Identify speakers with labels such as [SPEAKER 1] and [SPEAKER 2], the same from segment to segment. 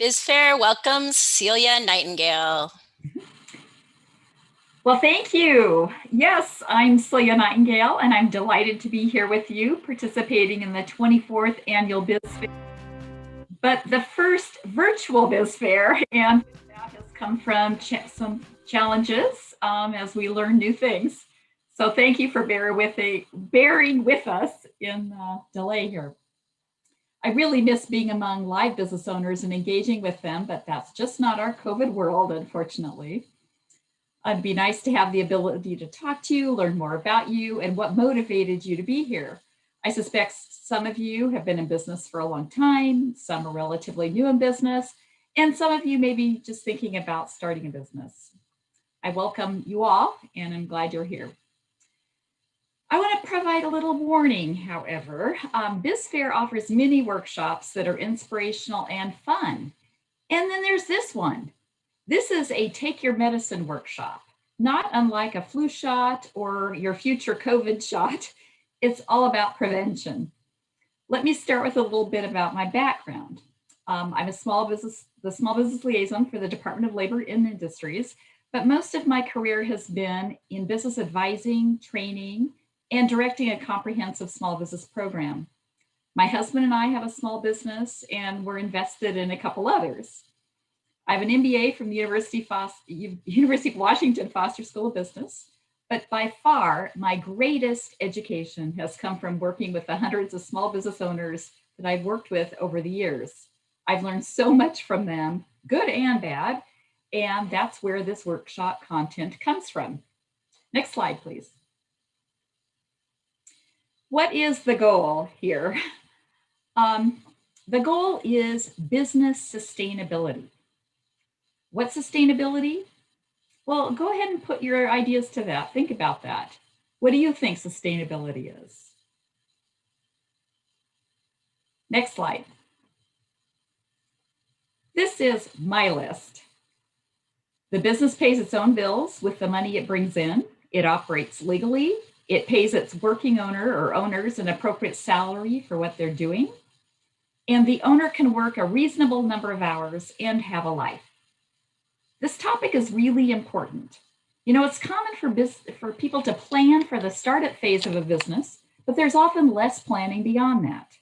[SPEAKER 1] BizFair welcomes Celia Nightingale.
[SPEAKER 2] Well, thank you. Yes, I'm Celia Nightingale, and I'm delighted to be here with you participating in the 24th Annual Biz Fair, but the first virtual Biz Fair, and that has come from some challenges as we learn new things. So thank you for bearing with us in the delay here. I really miss being among live business owners and engaging with them, but that's just not our COVID world, unfortunately. It'd be nice to have the ability to talk to you, learn more about you, and what motivated you to be here. I suspect some of you have been in business for a long time, some are relatively new in business, and some of you may be just thinking about starting a business. I welcome you all, and I'm glad you're here. I want to provide a little warning, however. BizFair offers many workshops that are inspirational and fun. And then there's this one. This is a take your medicine workshop, not unlike a flu shot or your future COVID shot. It's all about prevention. Let me start with a little bit about my background. I'm the small business liaison for the Department of Labor and Industries, but most of my career has been in business advising, training, and directing a comprehensive small business program. My husband and I have a small business, and we're invested in a couple others. I have an MBA from the University of Washington Foster School of Business, but by far my greatest education has come from working with the hundreds of small business owners that I've worked with over the years. I've learned so much from them, good and bad, and that's where this workshop content comes from. Next slide, please. What is the goal here? The goal is business sustainability. What's sustainability? Well, go ahead and put your ideas to that. Think about that. What do you think sustainability is? Next slide. This is my list. The business pays its own bills with the money it brings in. It operates legally. It pays its working owner or owners an appropriate salary for what they're doing. And the owner can work a reasonable number of hours and have a life. This topic is really important. You know, it's common for people to plan for the startup phase of a business, but there's often less planning beyond that.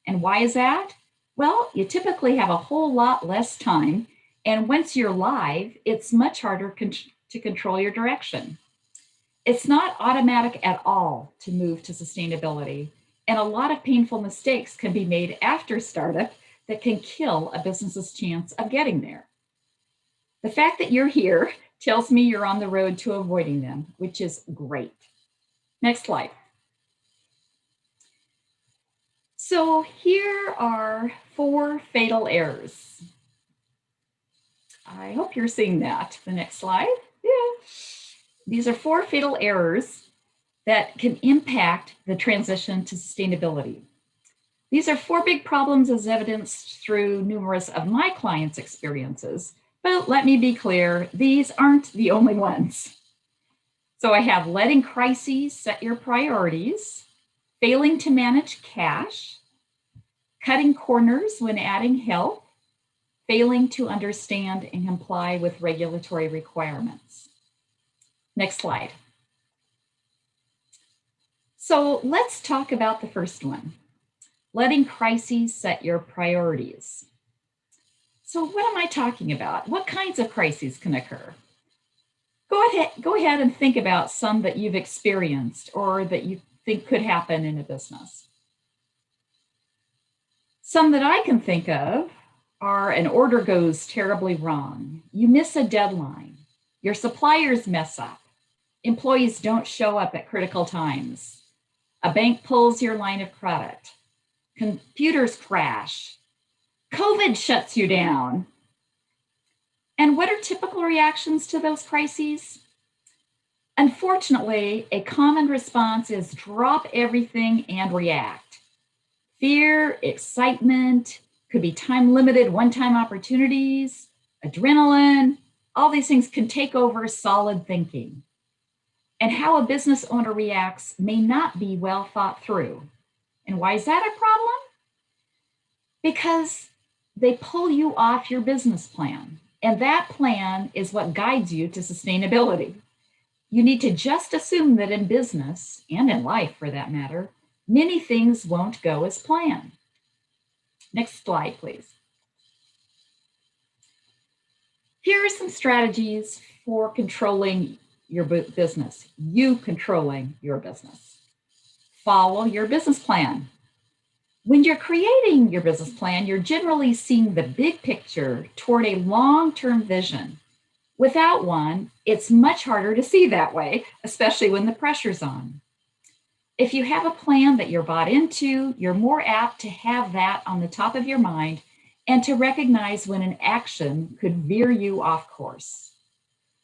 [SPEAKER 2] And why is that? Well, you typically have a whole lot less time, and once you're live, it's much harder to control your direction. It's not automatic at all to move to sustainability, and a lot of painful mistakes can be made after startup that can kill a business's chance of getting there. The fact that you're here tells me you're on the road to avoiding them, which is great. Next slide. So here are 4 fatal errors. I hope you're seeing that. The next slide. Yeah. These are 4 fatal errors that can impact the transition to sustainability. These are 4 big problems as evidenced through numerous of my clients' experiences. But let me be clear, these aren't the only ones. So I have letting crises set your priorities, failing to manage cash, cutting corners when adding help, failing to understand and comply with regulatory requirements. Next slide. So let's talk about the first one, letting crises set your priorities. So what am I talking about? What kinds of crises can occur? Go ahead and think about some that you've experienced or that you think could happen in a business. Some that I can think of are an order goes terribly wrong, you miss a deadline, your suppliers mess up, employees don't show up at critical times, a bank pulls your line of credit, computers crash, COVID shuts you down. And what are typical reactions to those crises? Unfortunately, a common response is drop everything and react. Fear, excitement, could be time-limited one-time opportunities, adrenaline, all these things can take over solid thinking. And how a business owner reacts may not be well thought through. And why is that a problem? Because they pull you off your business plan. And that plan is what guides you to sustainability. You need to just assume that in business, and in life for that matter, many things won't go as planned. Next slide, please. Here are some strategies for controlling your business, you controlling your business. Follow your business plan. When you're creating your business plan, you're generally seeing the big picture toward a long-term vision. Without one, it's much harder to see that way, especially when the pressure's on. If you have a plan that you're bought into, you're more apt to have that on the top of your mind and to recognize when an action could veer you off course.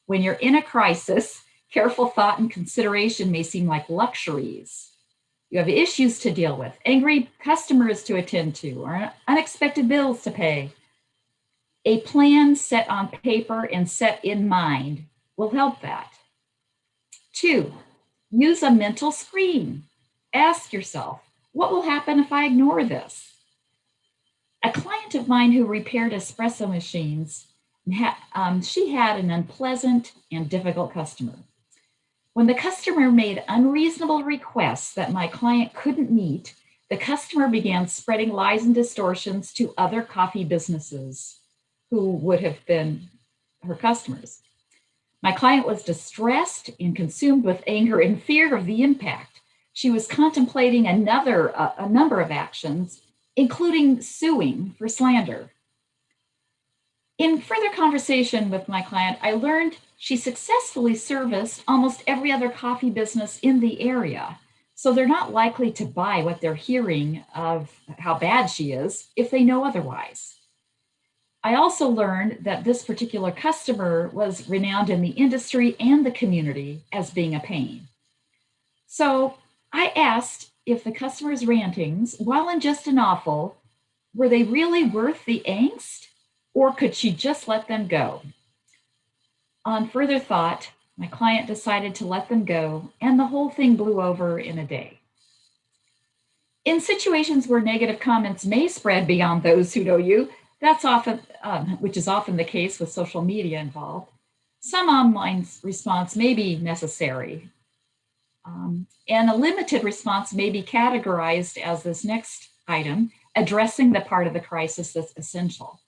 [SPEAKER 2] When you're in a crisis, careful thought and consideration may seem like luxuries. You have issues to deal with, angry customers to attend to, or unexpected bills to pay. A plan set on paper and set in mind will help that. 2, use a mental screen. Ask yourself, what will happen if I ignore this? A client of mine who repaired espresso machines, she had an unpleasant and difficult customer. When the customer made unreasonable requests that my client couldn't meet, the customer began spreading lies and distortions to other coffee businesses who would have been her customers. My client was distressed and consumed with anger and fear of the impact. She was contemplating a number of actions, including suing for slander. In further conversation with my client, I learned she successfully serviced almost every other coffee business in the area. So they're not likely to buy what they're hearing of how bad she is if they know otherwise. I also learned that this particular customer was renowned in the industry and the community as being a pain. So I asked if the customer's rantings, while unjust and awful, were they really worth the angst, or could she just let them go? On further thought, my client decided to let them go, and the whole thing blew over in a day. In situations where negative comments may spread beyond those who know you, that's often, which is often the case with social media involved, some online response may be necessary. And a limited response may be categorized as this next item, addressing the part of the crisis that's essential.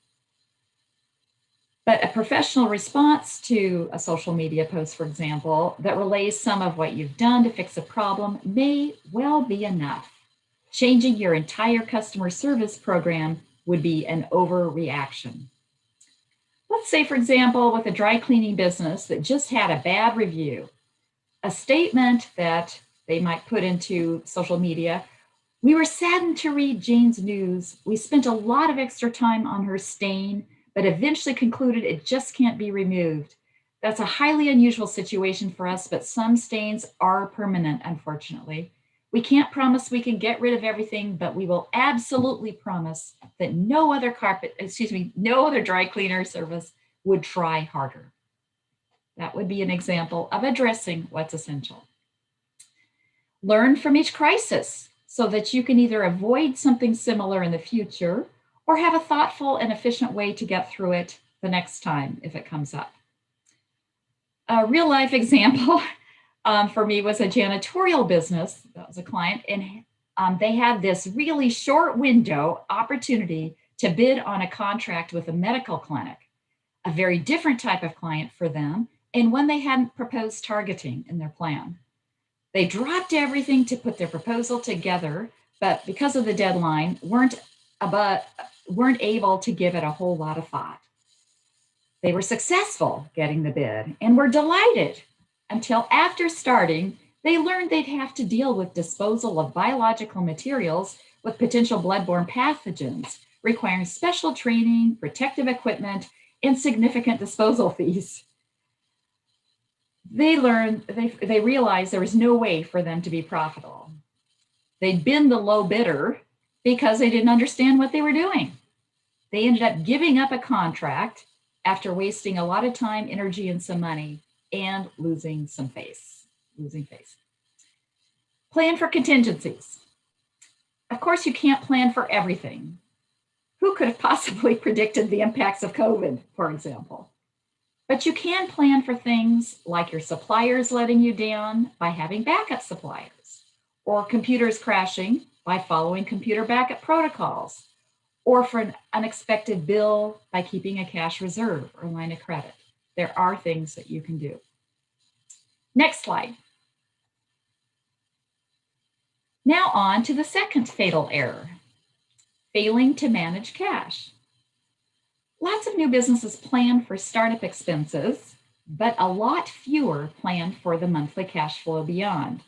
[SPEAKER 2] But a professional response to a social media post, for example, that relays some of what you've done to fix a problem may well be enough. Changing your entire customer service program would be an overreaction. Let's say, for example, with a dry cleaning business that just had a bad review, a statement that they might put into social media: "We were saddened to read Jane's news. We spent a lot of extra time on her stain, but eventually concluded it just can't be removed. That's a highly unusual situation for us, but some stains are permanent, unfortunately. We can't promise we can get rid of everything, but we will absolutely promise that no other dry cleaner service would try harder." That would be an example of addressing what's essential. Learn from each crisis so that you can either avoid something similar in the future or have a thoughtful and efficient way to get through it the next time if it comes up. A real life example for me was a janitorial business. That was a client, and they had this really short window opportunity to bid on a contract with a medical clinic, a very different type of client for them, and one they hadn't proposed targeting in their plan. They dropped everything to put their proposal together, but because of the deadline, weren't able to give it a whole lot of thought. They were successful getting the bid and were delighted until after starting, they learned they'd have to deal with disposal of biological materials with potential bloodborne pathogens, requiring special training, protective equipment, and significant disposal fees. They realized there was no way for them to be profitable. They'd been the low bidder because they didn't understand what they were doing. They ended up giving up a contract after wasting a lot of time, energy, and some money, and losing face. Plan for contingencies. Of course, you can't plan for everything. Who could have possibly predicted the impacts of COVID, for example? But you can plan for things like your suppliers letting you down by having backup suppliers, or computers crashing by following computer backup protocols, or for an unexpected bill by keeping a cash reserve or line of credit. There are things that you can do. Next slide. Now on to the second fatal error, failing to manage cash. Lots of new businesses plan for startup expenses, but a lot fewer plan for the monthly cash flow beyond.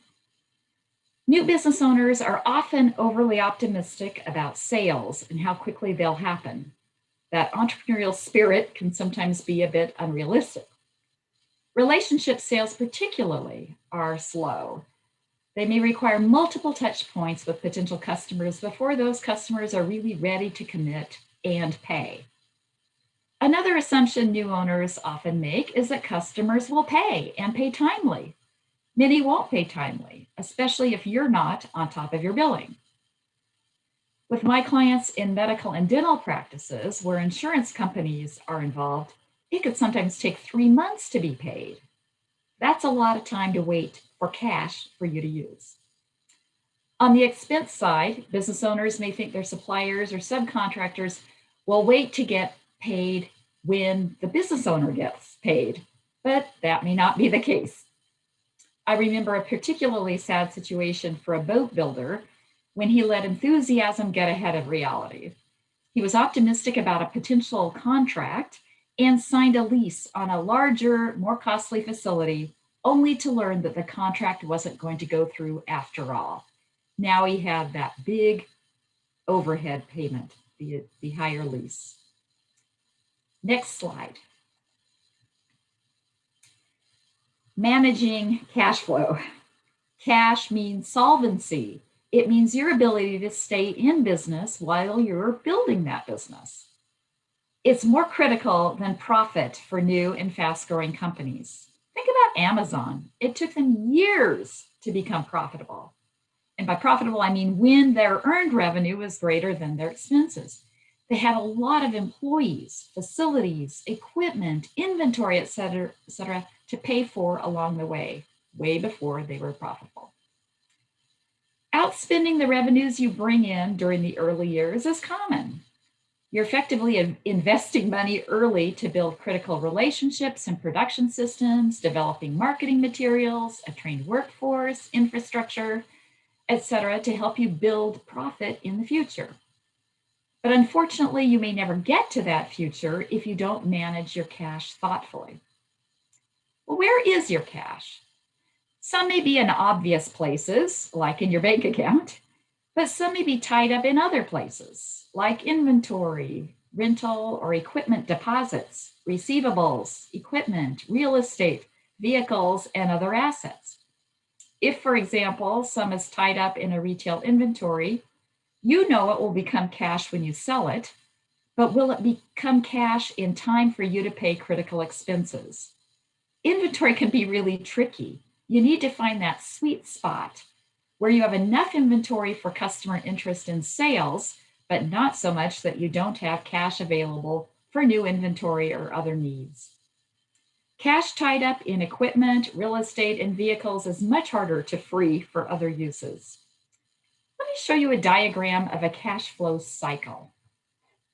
[SPEAKER 2] New business owners are often overly optimistic about sales and how quickly they'll happen. That entrepreneurial spirit can sometimes be a bit unrealistic. Relationship sales particularly are slow. They may require multiple touch points with potential customers before those customers are really ready to commit and pay. Another assumption new owners often make is that customers will pay and pay timely. Many won't pay timely, especially if you're not on top of your billing. With my clients in medical and dental practices where insurance companies are involved, it could sometimes take 3 months to be paid. That's a lot of time to wait for cash for you to use. On the expense side, business owners may think their suppliers or subcontractors will wait to get paid when the business owner gets paid, but that may not be the case. I remember a particularly sad situation for a boat builder when he let enthusiasm get ahead of reality. He was optimistic about a potential contract and signed a lease on a larger, more costly facility, only to learn that the contract wasn't going to go through after all. Now he had that big overhead payment, the higher lease. Next slide. Managing cash flow. Cash means solvency. It means your ability to stay in business while you're building that business. It's more critical than profit for new and fast-growing companies. Think about Amazon. It took them years to become profitable. And by profitable, I mean when their earned revenue was greater than their expenses. They had a lot of employees, facilities, equipment, inventory, et cetera, to pay for along the way before they were profitable. Outspending the revenues you bring in during the early years is common. You're effectively investing money early to build critical relationships and production systems, developing marketing materials, a trained workforce, infrastructure, et cetera, to help you build profit in the future. But unfortunately, you may never get to that future if you don't manage your cash thoughtfully. Well, where is your cash? Some may be in obvious places, like in your bank account, but some may be tied up in other places, like inventory, rental or equipment deposits, receivables, equipment, real estate, vehicles, and other assets. If, for example, some is tied up in a retail inventory, you know it will become cash when you sell it, but will it become cash in time for you to pay critical expenses? Inventory can be really tricky. You need to find that sweet spot where you have enough inventory for customer interest in sales, but not so much that you don't have cash available for new inventory or other needs. Cash tied up in equipment, real estate, and vehicles is much harder to free for other uses. Let me show you a diagram of a cash flow cycle.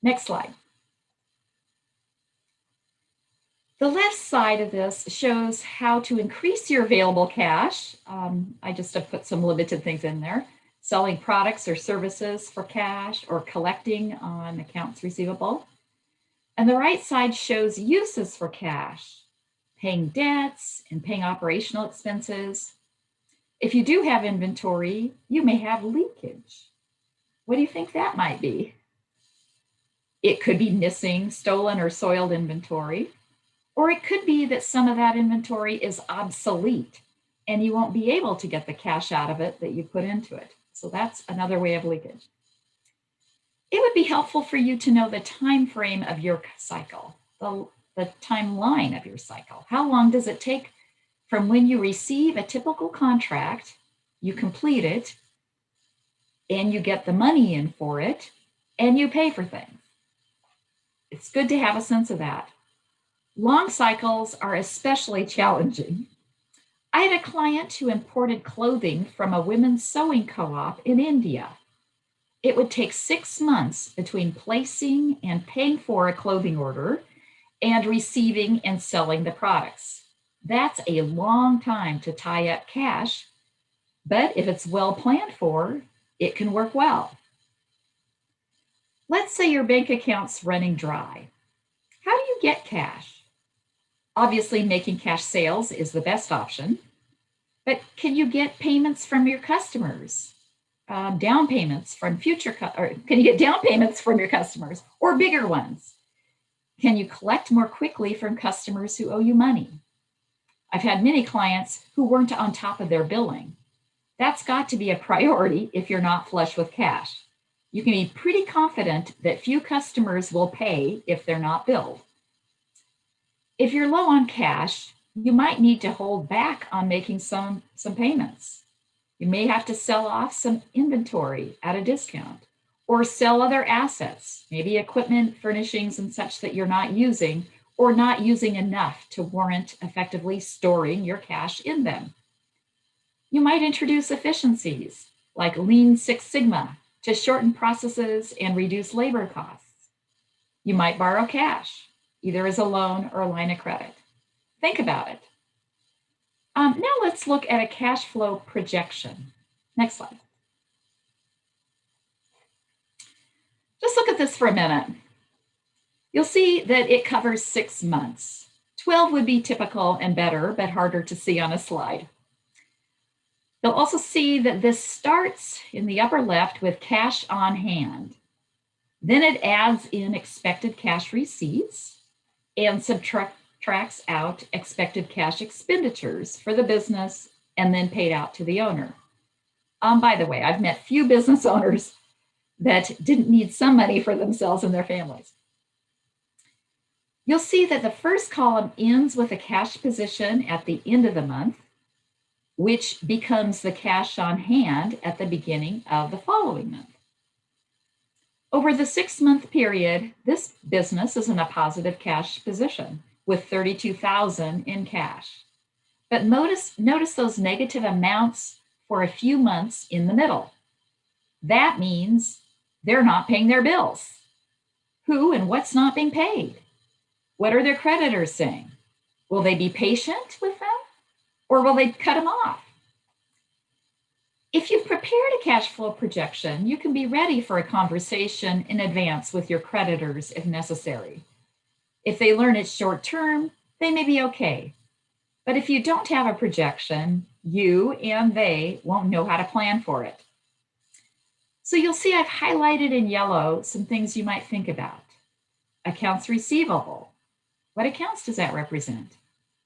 [SPEAKER 2] Next slide. The left side of this shows how to increase your available cash. I just have put some limited things in there. Selling products or services for cash or collecting on accounts receivable. And the right side shows uses for cash, paying debts and paying operational expenses. If you do have inventory, you may have leakage. What do you think that might be? It could be missing, stolen, or soiled inventory. Or it could be that some of that inventory is obsolete and you won't be able to get the cash out of it that you put into it. So that's another way of leakage. It would be helpful for you to know the time frame of your cycle, the timeline of your cycle. How long does it take from when you receive a typical contract, you complete it, and you get the money in for it, and you pay for things? It's good to have a sense of that. Long cycles are especially challenging. I had a client who imported clothing from a women's sewing co-op in India. It would take 6 months between placing and paying for a clothing order and receiving and selling the products. That's a long time to tie up cash, but if it's well planned for, it can work well. Let's say your bank account's running dry. How do you get cash? Obviously, making cash sales is the best option, but can you get payments from your customers? Down payments from can you get down payments from your customers or bigger ones? Can you collect more quickly from customers who owe you money? I've had many clients who weren't on top of their billing. That's got to be a priority if you're not flush with cash. You can be pretty confident that few customers will pay if they're not billed. If you're low on cash, you might need to hold back on making some payments. You may have to sell off some inventory at a discount or sell other assets, maybe equipment, furnishings, and such that you're not using or not using enough to warrant effectively storing your cash in them. You might introduce efficiencies like Lean Six Sigma to shorten processes and reduce labor costs. You might borrow cash, either as a loan or a line of credit. Think about it. Now let's look at a cash flow projection. Next slide. Just look at this for a minute. You'll see that it covers 6 months. 12 would be typical and better, but harder to see on a slide. You'll also see that this starts in the upper left with cash on hand. Then it adds in expected cash receipts and subtracts out expected cash expenditures for the business and then paid out to the owner. By the way, I've met few business owners that didn't need some money for themselves and their families. You'll see that the first column ends with a cash position at the end of the month, which becomes the cash on hand at the beginning of the following month. Over the 6-month period, this business is in a positive cash position with $32,000 in cash. But notice those negative amounts for a few months in the middle. That means they're not paying their bills. Who and what's not being paid? What are their creditors saying? Will they be patient with them or will they cut them off? If you've prepared a cash flow projection, you can be ready for a conversation in advance with your creditors if necessary. If they learn it's short term, they may be okay. But if you don't have a projection, you and they won't know how to plan for it. So you'll see I've highlighted in yellow some things you might think about. Accounts receivable. What accounts does that represent?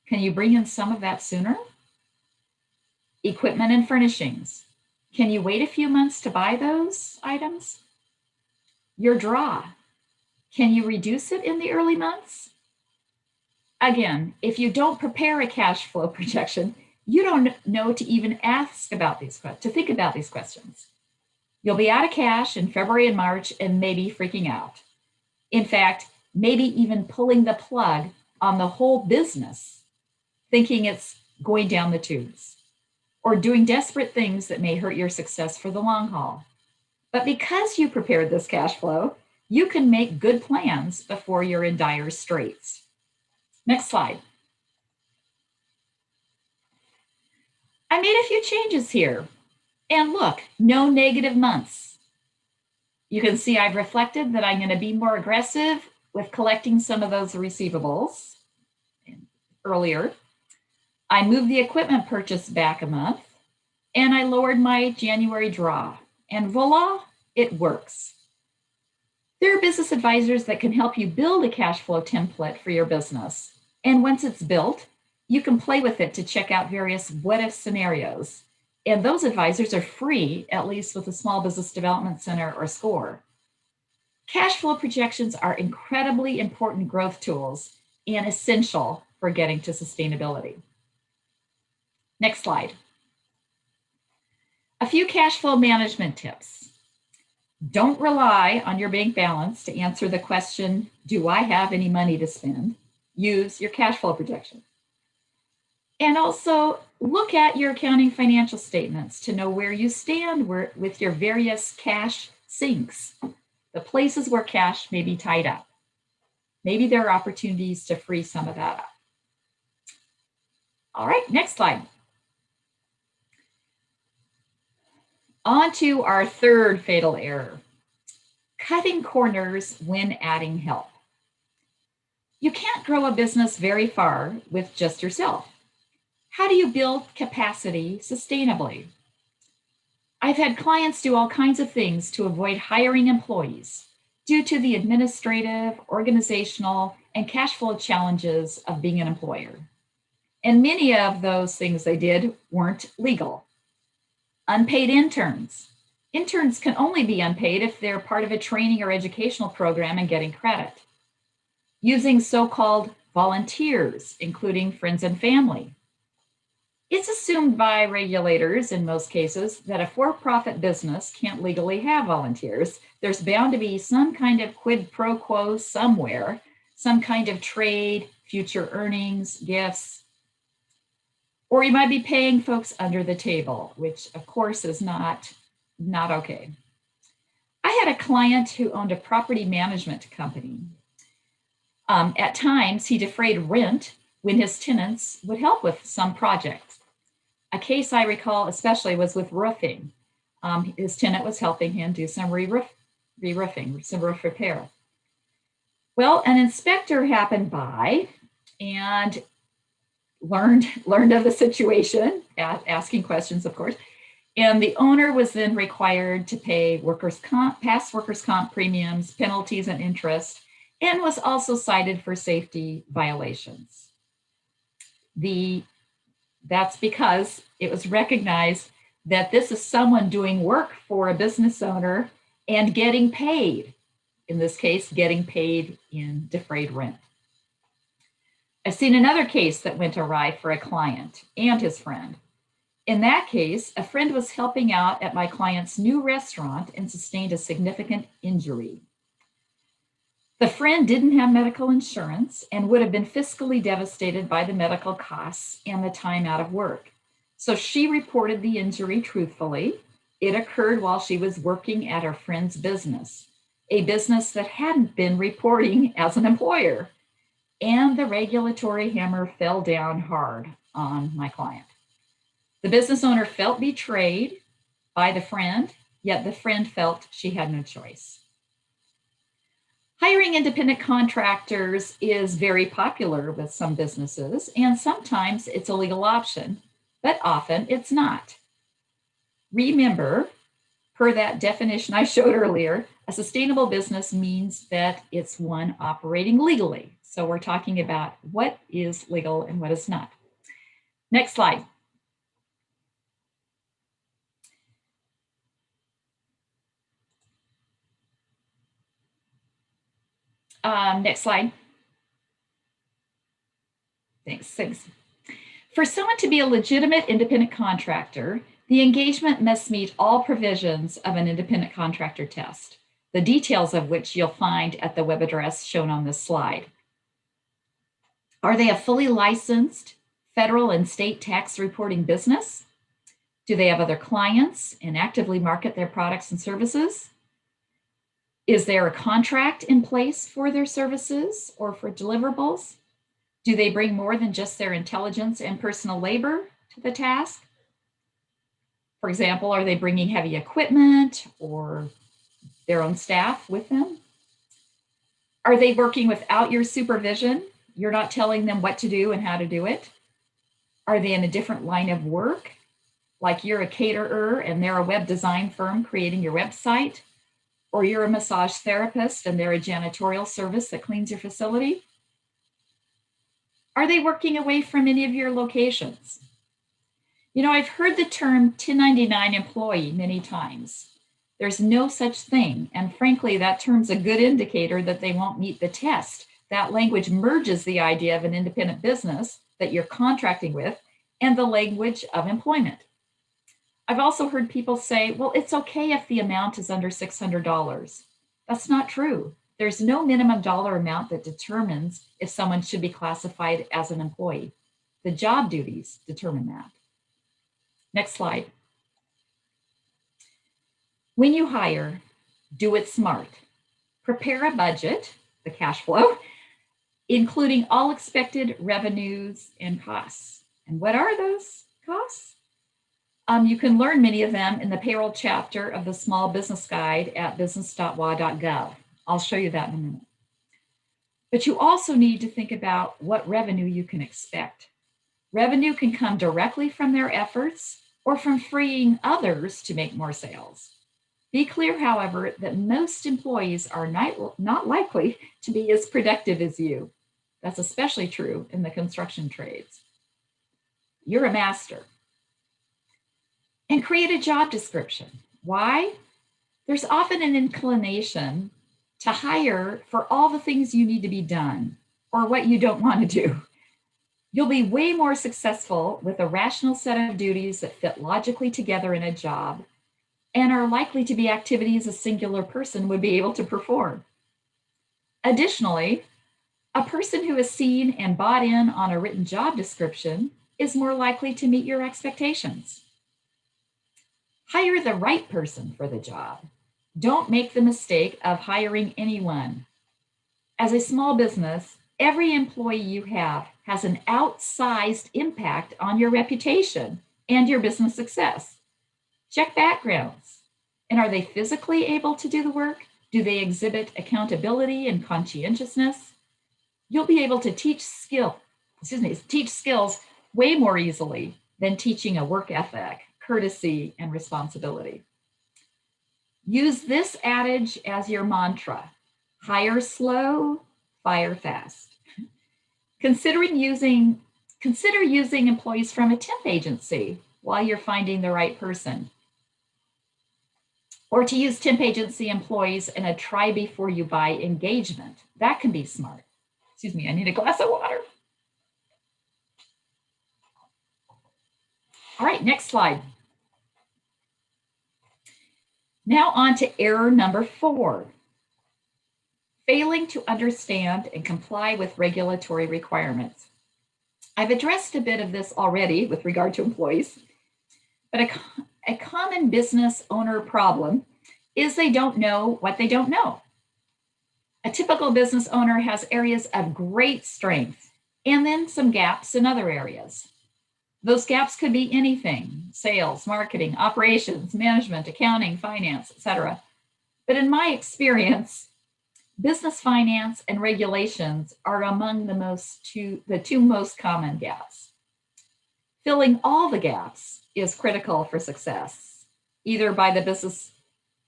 [SPEAKER 2] Can you bring in some of that sooner? Equipment and furnishings. Can you wait a few months to buy those items? Your draw. Can you reduce it in the early months? Again, if you don't prepare a cash flow projection, you don't know to even ask about these questions, to think about these questions. You'll be out of cash in February and March and maybe freaking out. In fact, maybe even pulling the plug on the whole business, thinking it's going down the tubes, or doing desperate things that may hurt your success for the long haul. But because you prepared this cash flow, you can make good plans before you're in dire straits. Next slide. I made a few changes here. And look, no negative months. You can see I've reflected that I'm going to be more aggressive with collecting some of those receivables earlier. I moved the equipment purchase back a month, and I lowered my January draw. And voila, it works. There are business advisors that can help you build a cash flow template for your business. And once it's built, you can play with it to check out various what-if scenarios. And those advisors are free, at least with a Small Business Development Center or SCORE. Cash flow projections are incredibly important growth tools and essential for getting to sustainability. Next slide. A few cash flow management tips. Don't rely on your bank balance to answer the question, do I have any money to spend? Use your cash flow projection. And also look at your accounting financial statements to know where you stand with your various cash sinks, the places where cash may be tied up. Maybe there are opportunities to free some of that up. All right, next slide. On to our third fatal error, cutting corners when adding help. You can't grow a business very far with just yourself. How do you build capacity sustainably? I've had clients do all kinds of things to avoid hiring employees due to the administrative, organizational, and cash flow challenges of being an employer. And many of those things they did weren't legal. Unpaid interns. Interns can only be unpaid if they're part of a training or educational program and getting credit. Using so-called volunteers, including friends and family. It's assumed by regulators in most cases that a for-profit business can't legally have volunteers. There's bound to be some kind of quid pro quo somewhere, some kind of trade, future earnings, gifts. Or you might be paying folks under the table, which of course is not okay. I had a client who owned a property management company. At times, he defrayed rent when his tenants would help with some projects. A case I recall especially was with roofing. His tenant was helping him do some re-roofing, some roof repair. Well, an inspector happened by and learned of the situation, asking questions, of course, and the owner was then required to pay past workers' comp premiums, penalties, and interest, and was also cited for safety violations. That's because it was recognized that this is someone doing work for a business owner and getting paid, in this case, getting paid in defrayed rent. I've seen another case that went awry for a client and his friend. In that case, a friend was helping out at my client's new restaurant and sustained a significant injury. The friend didn't have medical insurance and would have been fiscally devastated by the medical costs and the time out of work. So she reported the injury truthfully. It occurred while she was working at her friend's business, a business that hadn't been reporting as an employer. And the regulatory hammer fell down hard on my client. The business owner felt betrayed by the friend, yet the friend felt she had no choice. Hiring independent contractors is very popular with some businesses, and sometimes it's a legal option, but often it's not. Remember, per that definition I showed earlier, a sustainable business means that it's one operating legally. So we're talking about what is legal and what is not. Next slide. Next slide. Thanks. For someone to be a legitimate independent contractor, the engagement must meet all provisions of an independent contractor test, the details of which you'll find at the web address shown on this slide. Are they a fully licensed federal and state tax reporting business? Do they have other clients and actively market their products and services? Is there a contract in place for their services or for deliverables? Do they bring more than just their intelligence and personal labor to the task? For example, are they bringing heavy equipment or their own staff with them? Are they working without your supervision? You're not telling them what to do and how to do it? Are they in a different line of work? Like you're a caterer and they're a web design firm creating your website? Or you're a massage therapist and they're a janitorial service that cleans your facility? Are they working away from any of your locations? You know, I've heard the term 1099 employee many times. There's no such thing. And frankly, that term's a good indicator that they won't meet the test. That language merges the idea of an independent business that you're contracting with and the language of employment. I've also heard people say, well, it's okay if the amount is under $600. That's not true. There's no minimum dollar amount that determines if someone should be classified as an employee. The job duties determine that. Next slide. When you hire, do it smart. Prepare a budget, the cash flow, including all expected revenues and costs. And what are those costs? You can learn many of them in the payroll chapter of the Small Business Guide at business.wa.gov. I'll show you that in a minute. But you also need to think about what revenue you can expect. Revenue can come directly from their efforts or from freeing others to make more sales. Be clear, however, that most employees are not likely to be as productive as you. That's especially true in the construction trades. You're a master. And create a job description. Why? There's often an inclination to hire for all the things you need to be done or what you don't want to do. You'll be way more successful with a rational set of duties that fit logically together in a job and are likely to be activities a singular person would be able to perform. Additionally, a person who has seen and bought in on a written job description is more likely to meet your expectations. Hire the right person for the job. Don't make the mistake of hiring anyone. As a small business, every employee you have has an outsized impact on your reputation and your business success. Check backgrounds. And are they physically able to do the work? Do they exhibit accountability and conscientiousness? You'll be able to teach skills way more easily than teaching a work ethic, courtesy, and responsibility. Use this adage as your mantra: hire slow, fire fast. Consider using employees from a temp agency while you're finding the right person. Or to use temp agency employees in a try before you buy engagement. That can be smart. Excuse me, I need a glass of water. All right, next slide. Now on to error number 4. Failing to understand and comply with regulatory requirements. I've addressed a bit of this already with regard to employees, but a common business owner problem is they don't know what they don't know. A typical business owner has areas of great strength and then some gaps in other areas. Those gaps could be anything: sales, marketing, operations, management, accounting, finance, etc. But in my experience, business finance and regulations are among the two most common gaps. Filling all the gaps is critical for success, either by the business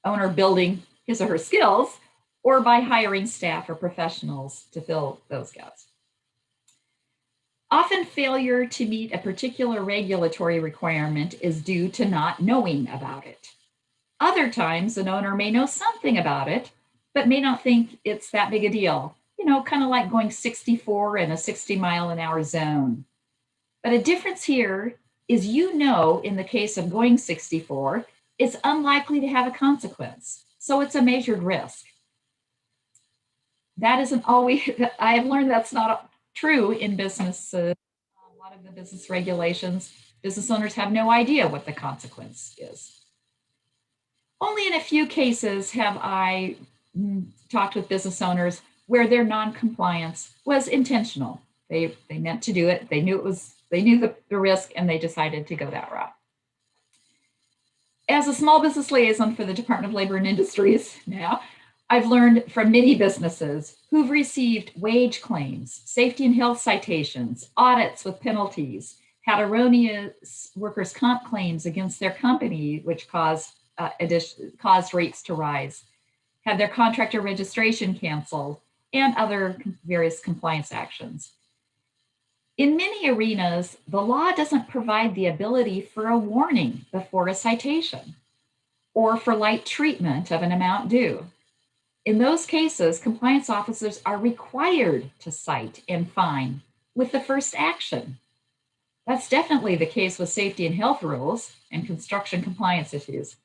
[SPEAKER 2] owner building his or her skills or by hiring staff or professionals to fill those gaps. Often failure to meet a particular regulatory requirement is due to not knowing about it. Other times, an owner may know something about it, but may not think it's that big a deal. You know, kind of like going 64 in a 60-mile-an-hour zone. But a difference here is, you know, in the case of going 64, it's unlikely to have a consequence. So it's a measured risk. That isn't always, I have learned that's not true in business. A lot of the business regulations, business owners have no idea what the consequence is. Only in a few cases have I talked with business owners where their non-compliance was intentional. They meant to do it. They knew the risk, and they decided to go that route. As a small business liaison for the Department of Labor and Industries now, I've learned from many businesses who've received wage claims, safety and health citations, audits with penalties, had erroneous workers' comp claims against their company, which caused rates to rise, had their contractor registration canceled, and other various compliance actions. In many arenas, the law doesn't provide the ability for a warning before a citation or for light treatment of an amount due. In those cases, compliance officers are required to cite and fine with the first action. That's definitely the case with safety and health rules and construction compliance issues.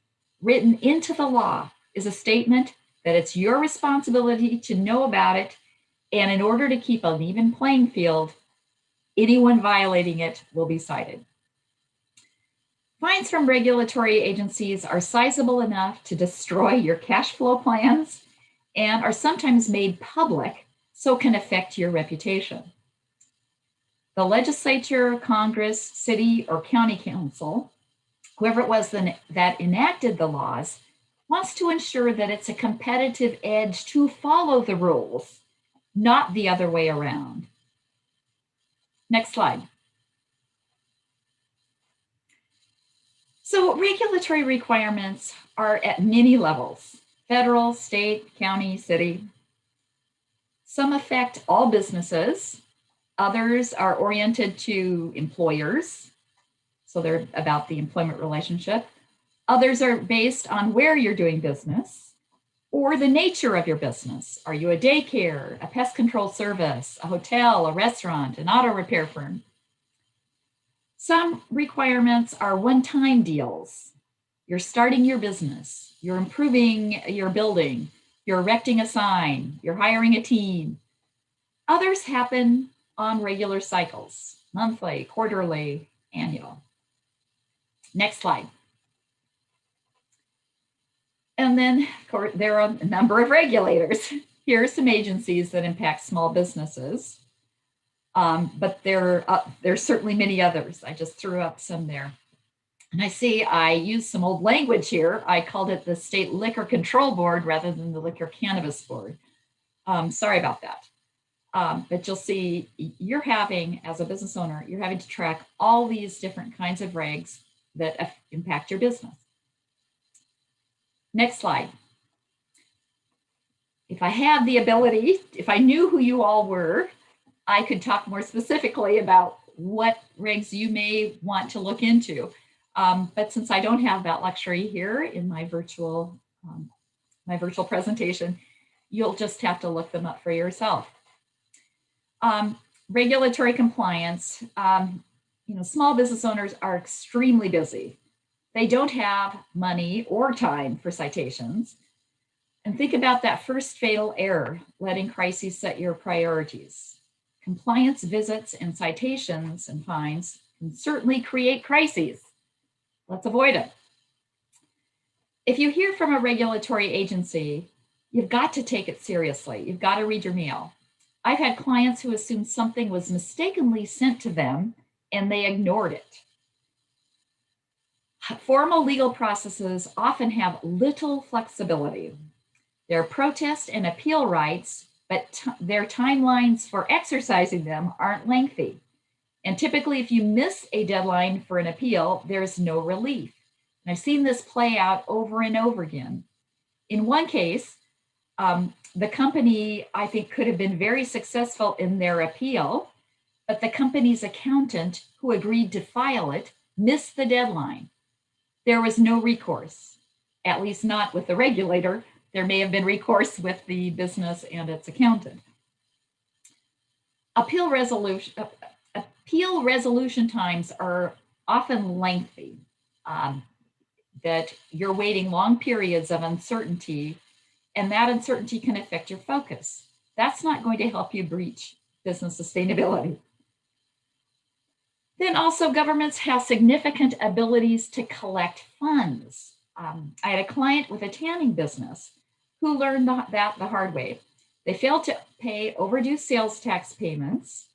[SPEAKER 2] Written into the law is a statement that it's your responsibility to know about it, and in order to keep an even playing field, anyone violating it will be cited. Fines from regulatory agencies are sizable enough to destroy your cash flow plans and are sometimes made public so can affect your reputation. The legislature, Congress, city, or county council, whoever it was that enacted the laws, wants to ensure that it's a competitive edge to follow the rules, not the other way around. Next slide. So regulatory requirements are at many levels: federal, state, county, city. Some affect all businesses. Others are oriented to employers, so they're about the employment relationship. Others are based on where you're doing business or the nature of your business. Are you a daycare, a pest control service, a hotel, a restaurant, an auto repair firm? Some requirements are one-time deals. You're starting your business, you're improving your building, you're erecting a sign, you're hiring a team. Others happen on regular cycles: monthly, quarterly, annual. Next slide. And then there are a number of regulators. Here are some agencies that impact small businesses, but there's certainly many others. I just threw up some there. And I see I used some old language here. I called it the State Liquor Control Board rather than the Liquor Cannabis Board. Sorry about that. But you'll see you're having, as a business owner, you're having to track all these different kinds of regs that impact your business. Next slide. If I had the ability, if I knew who you all were, I could talk more specifically about what regs you may want to look into. But since I don't have that luxury here in my virtual presentation, you'll just have to look them up for yourself. Regulatory compliance, small business owners are extremely busy. They don't have money or time for citations. And think about that first fatal error, letting crises set your priorities. Compliance visits and citations and fines can certainly create crises. Let's avoid it. If you hear from a regulatory agency, you've got to take it seriously. You've got to read your mail. I've had clients who assumed something was mistakenly sent to them and they ignored it. Formal legal processes often have little flexibility. There are protest and appeal rights, but their timelines for exercising them aren't lengthy. And typically, if you miss a deadline for an appeal, there's no relief. And I've seen this play out over and over again. In one case, the company, I think, could have been very successful in their appeal, but the company's accountant who agreed to file it missed the deadline. There was no recourse, at least not with the regulator. There may have been recourse with the business and its accountant. Appeal resolution times are often lengthy, that you're waiting long periods of uncertainty, and that uncertainty can affect your focus. That's not going to help you breach business sustainability. Then also, governments have significant abilities to collect funds. I had a client with a tanning business who learned that the hard way. They failed to pay overdue sales tax payments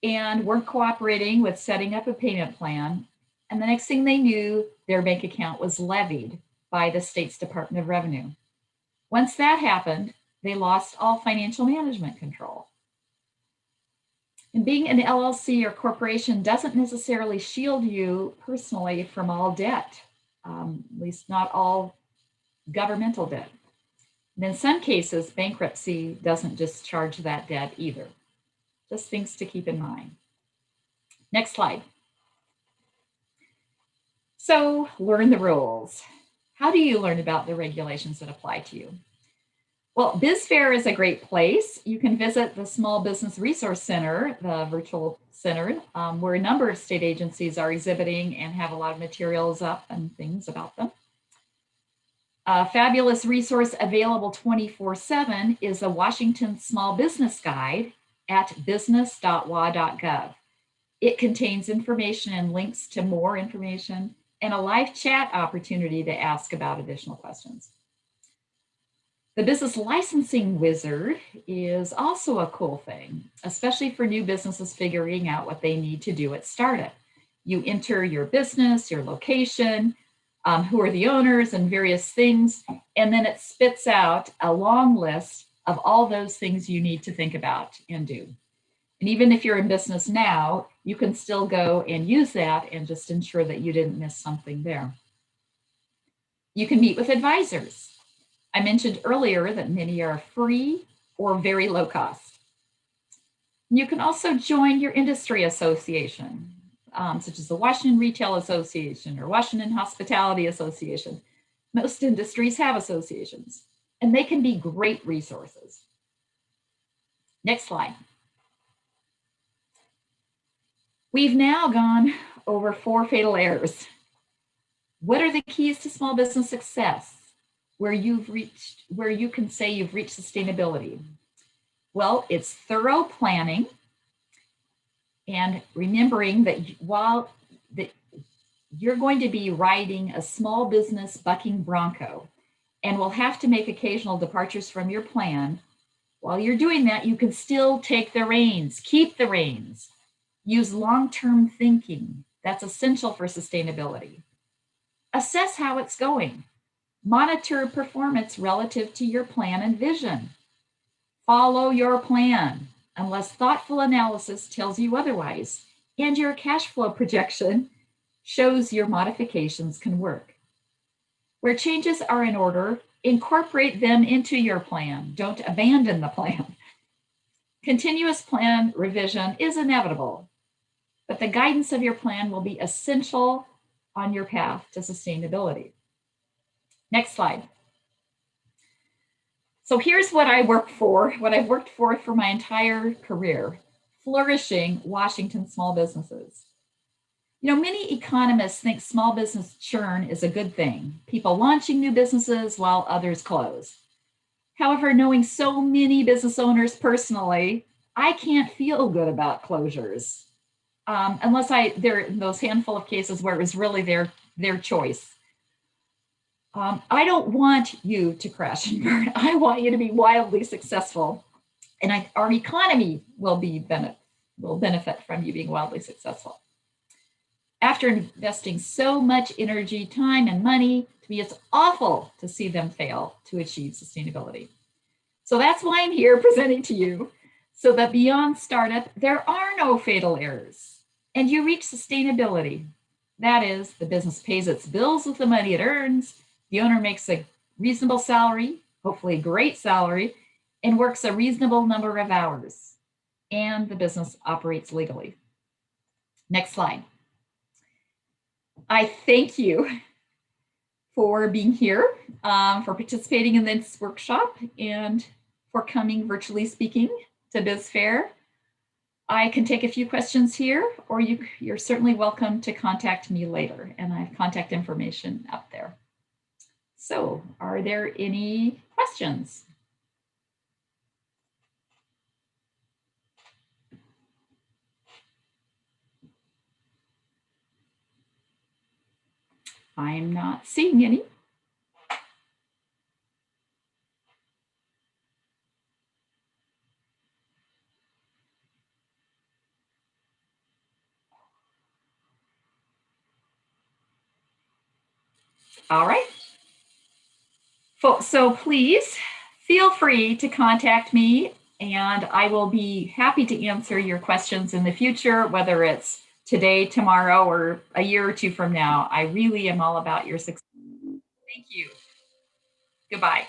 [SPEAKER 2] and weren't cooperating with setting up a payment plan. And the next thing they knew, their bank account was levied by the state's Department of Revenue. Once that happened, they lost all financial management control. And being an LLC or corporation doesn't necessarily shield you personally from all debt, at least not all governmental debt. And in some cases, bankruptcy doesn't discharge that debt either. Just things to keep in mind. Next slide. So learn the rules. How do you learn about the regulations that apply to you? Well, BizFair is a great place. You can visit the Small Business Resource Center, the virtual center, where a number of state agencies are exhibiting and have a lot of materials up and things about them. A fabulous resource available 24/7 is the Washington Small Business Guide at business.wa.gov. It contains information and links to more information and a live chat opportunity to ask about additional questions. The Business Licensing Wizard is also a cool thing, especially for new businesses figuring out what they need to do at startup. You enter your business, your location, who are the owners and various things, and then it spits out a long list of all those things you need to think about and do. And even if you're in business now, you can still go and use that and just ensure that you didn't miss something there. You can meet with advisors. I mentioned earlier that many are free or very low cost. You can also join your industry association, such as the Washington Retail Association or Washington Hospitality Association. Most industries have associations, and they can be great resources. Next slide. We've now gone over 4 fatal errors. What are the keys to small business success? Where you can say you've reached sustainability? Well, it's thorough planning and remembering that you're going to be riding a small business bucking bronco and will have to make occasional departures from your plan. While you're doing that, you can still take the reins, keep the reins, use long-term thinking. That's essential for sustainability. Assess how it's going. Monitor performance relative to your plan and vision. Follow your plan unless thoughtful analysis tells you otherwise, and your cash flow projection shows your modifications can work. Where changes are in order, incorporate them into your plan. Don't abandon the plan. Continuous plan revision is inevitable, but the guidance of your plan will be essential on your path to sustainability. Next slide. So here's what I work for, what I've worked for my entire career: flourishing Washington small businesses. You know, many economists think small business churn is a good thing, people launching new businesses while others close. However, knowing so many business owners personally, I can't feel good about closures unless there are those handful of cases where it was really their choice. I don't want you to crash and burn. I want you to be wildly successful, and our economy will benefit from you being wildly successful. After investing so much energy, time, and money, to me, it's awful to see them fail to achieve sustainability. So that's why I'm here presenting to you, so that beyond startup, there are no fatal errors, and you reach sustainability. That is, the business pays its bills with the money it earns, the owner makes a reasonable salary, hopefully a great salary, and works a reasonable number of hours, and the business operates legally. Next slide. I thank you for being here, for participating in this workshop, and for coming virtually speaking to BizFair. I can take a few questions here, or you're certainly welcome to contact me later, and I have contact information up there. So, are there any questions? I'm not seeing any. All right. So please feel free to contact me, and I will be happy to answer your questions in the future, whether it's today, tomorrow, or a year or two from now. I really am all about your success. Thank you. Goodbye.